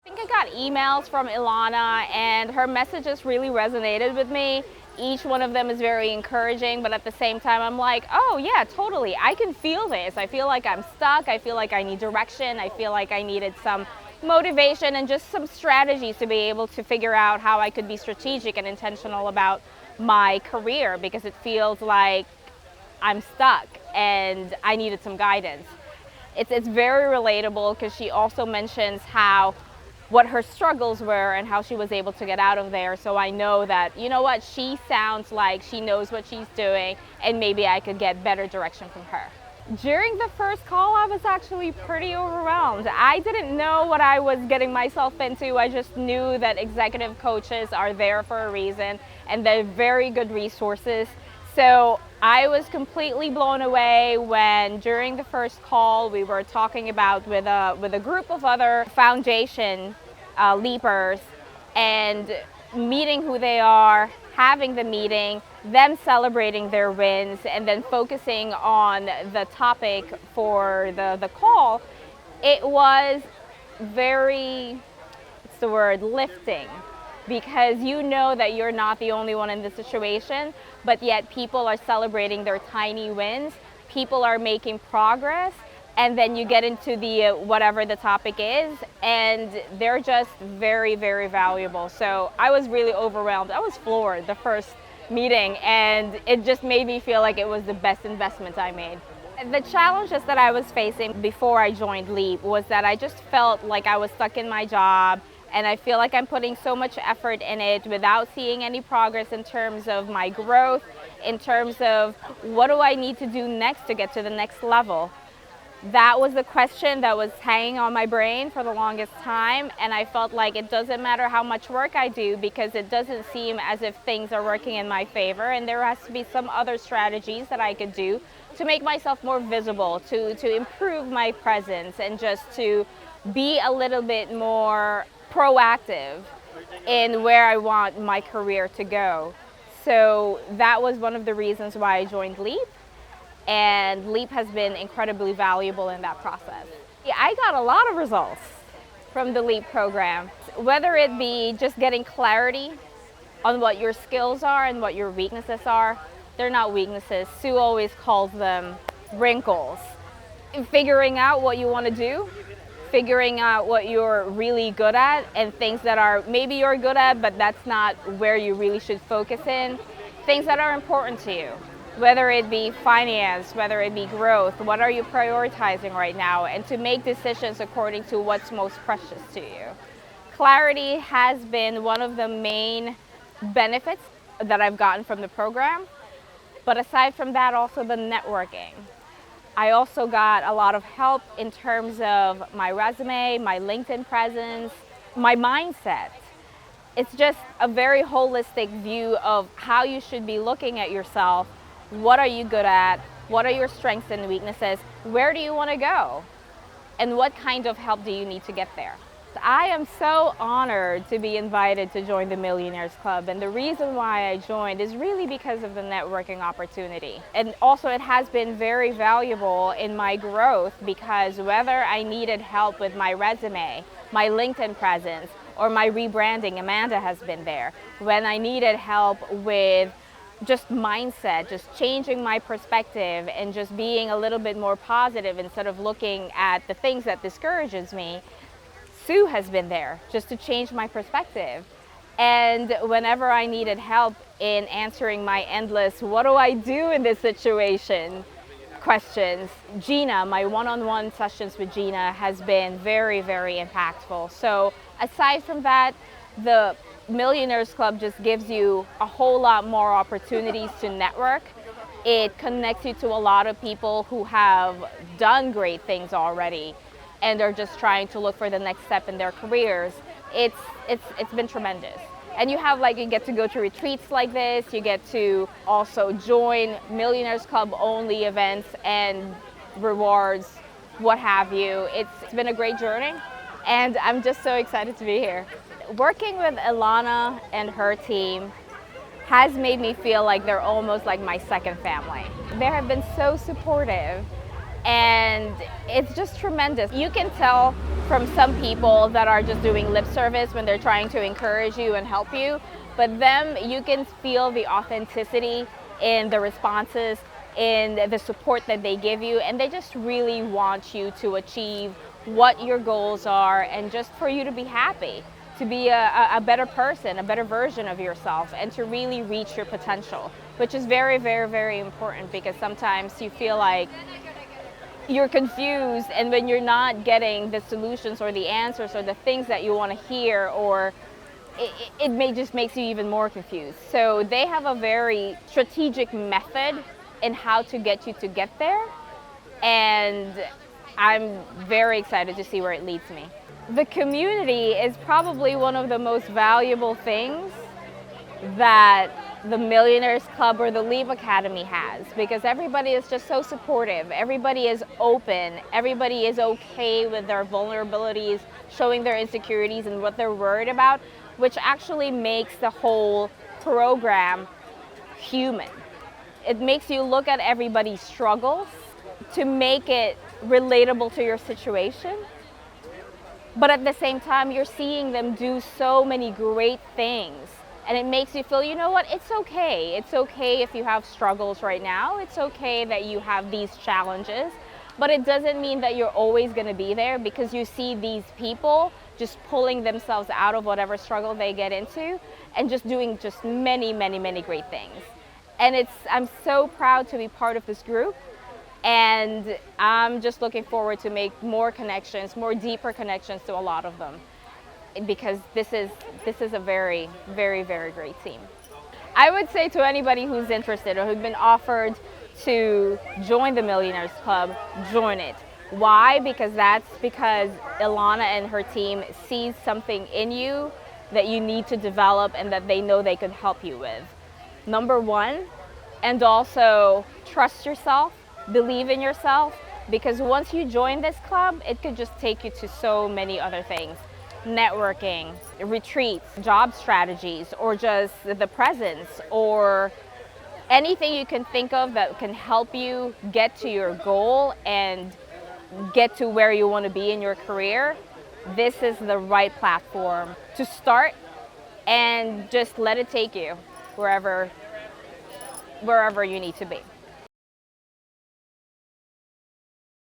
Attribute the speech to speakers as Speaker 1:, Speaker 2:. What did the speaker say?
Speaker 1: I think I got emails from Ilana and her messages really resonated with me. Each one of them is very encouraging, but at the same time I'm like, oh yeah, totally, I can feel this. I feel like I'm stuck, I feel like I need direction, I feel like I needed some motivation and just some strategies to be able to figure out how I could be strategic and intentional about my career, because it feels like I'm stuck and I needed some guidance. It's very relatable because she also mentions what her struggles were and how she was able to get out of there. So I know that, you know what, she sounds like she knows what she's doing and maybe I could get better direction from her. During the first call, I was actually pretty overwhelmed. I didn't know what I was getting myself into. I just knew that executive coaches are there for a reason and they're very good resources. So I was completely blown away when during the first call we were talking about with a group of other foundation leapers and meeting who they are, having the meeting, them celebrating their wins, and then focusing on the topic for the call. It was very, what's the word, lifting, because you know that you're not the only one in this situation, but yet people are celebrating their tiny wins, people are making progress, and then you get into the whatever the topic is, and they're just very, very valuable. So I was really overwhelmed. I was floored the first meeting, and it just made me feel like it was the best investment I made. The challenges that I was facing before I joined LEAP was that I just felt like I was stuck in my job, and I feel like I'm putting so much effort in it without seeing any progress in terms of my growth, in terms of what do I need to do next to get to the next level. That was the question that was hanging on my brain for the longest time, and I felt like it doesn't matter how much work I do because it doesn't seem as if things are working in my favor, and there has to be some other strategies that I could do to make myself more visible, to improve my presence, and just to be a little bit more proactive in where I want my career to go. So that was one of the reasons why I joined LEAP, and LEAP has been incredibly valuable in that process. Yeah, I got a lot of results from the LEAP program, whether it be just getting clarity on what your skills are and what your weaknesses are. They're not weaknesses. Sue always calls them wrinkles. Figuring out what you want to do, figuring out what you're really good at, and things that are maybe you're good at but that's not where you really should focus in, things that are important to you, whether it be finance, whether it be growth, what are you prioritizing right now, and to make decisions according to what's most precious to you. Clarity has been one of the main benefits that I've gotten from the program, but aside from that, also the networking. I also got a lot of help in terms of my resume, my LinkedIn presence, my mindset. It's just a very holistic view of how you should be looking at yourself. What are you good at? What are your strengths and weaknesses? Where do you want to go? And what kind of help do you need to get there? I am so honored to be invited to join the Millionaires Club, and the reason why I joined is really because of the networking opportunity. And also it has been very valuable in my growth, because whether I needed help with my resume, my LinkedIn presence, or my rebranding, Amanda has been there. When I needed help with just mindset, just changing my perspective and just being a little bit more positive instead of looking at the things that discourages me, Sue has been there just to change my perspective. And whenever I needed help in answering my endless, what do I do in this situation questions, Gina, my one-on-one sessions with Gina has been very, very impactful. So aside from that, the Millionaires Club just gives you a whole lot more opportunities to network. It connects you to a lot of people who have done great things already and are just trying to look for the next step in their careers. It's been tremendous. And you get to go to retreats like this, you get to also join Millionaires Club only events and rewards, what have you. It's been a great journey, and I'm just so excited to be here. Working with Ilana and her team has made me feel like they're almost like my second family. They have been so supportive, and it's just tremendous. You can tell from some people that are just doing lip service when they're trying to encourage you and help you. But them, you can feel the authenticity in the responses, in the support that they give you, and they just really want you to achieve what your goals are and just for you to be happy, to be a better person, a better version of yourself, and to really reach your potential, which is very, very, very important, because sometimes you feel like you're confused, and when you're not getting the solutions or the answers or the things that you want to hear, or it may just makes you even more confused. So they have a very strategic method in how to get you to get there, and I'm very excited to see where it leads me. The community is probably one of the most valuable things that the Millionaires Club or the Leap Academy has, because everybody is just so supportive. Everybody is open. Everybody is okay with their vulnerabilities, showing their insecurities and what they're worried about, which actually makes the whole program human. It makes you look at everybody's struggles to make it relatable to your situation. But at the same time, you're seeing them do so many great things. And it makes you feel, you know what, it's okay. It's okay if you have struggles right now. It's okay that you have these challenges. But it doesn't mean that you're always going to be there, because you see these people just pulling themselves out of whatever struggle they get into and just doing just many, many, many great things. And I'm so proud to be part of this group. And I'm just looking forward to make more connections, more deeper connections to a lot of them, because this is a very, very, very great team. I would say to anybody who's interested or who's been offered to join the Millionaires Club, join it. Why? Because Ilana and her team sees something in you that you need to develop and that they know they could help you with. Number one, and also trust yourself, believe in yourself, because once you join this club, it could just take you to so many other things. Networking, retreats, job strategies, or just the presence, or anything you can think of that can help you get to your goal and get to where you want to be in your career. This is the right platform to start, and just let it take you wherever you need to be.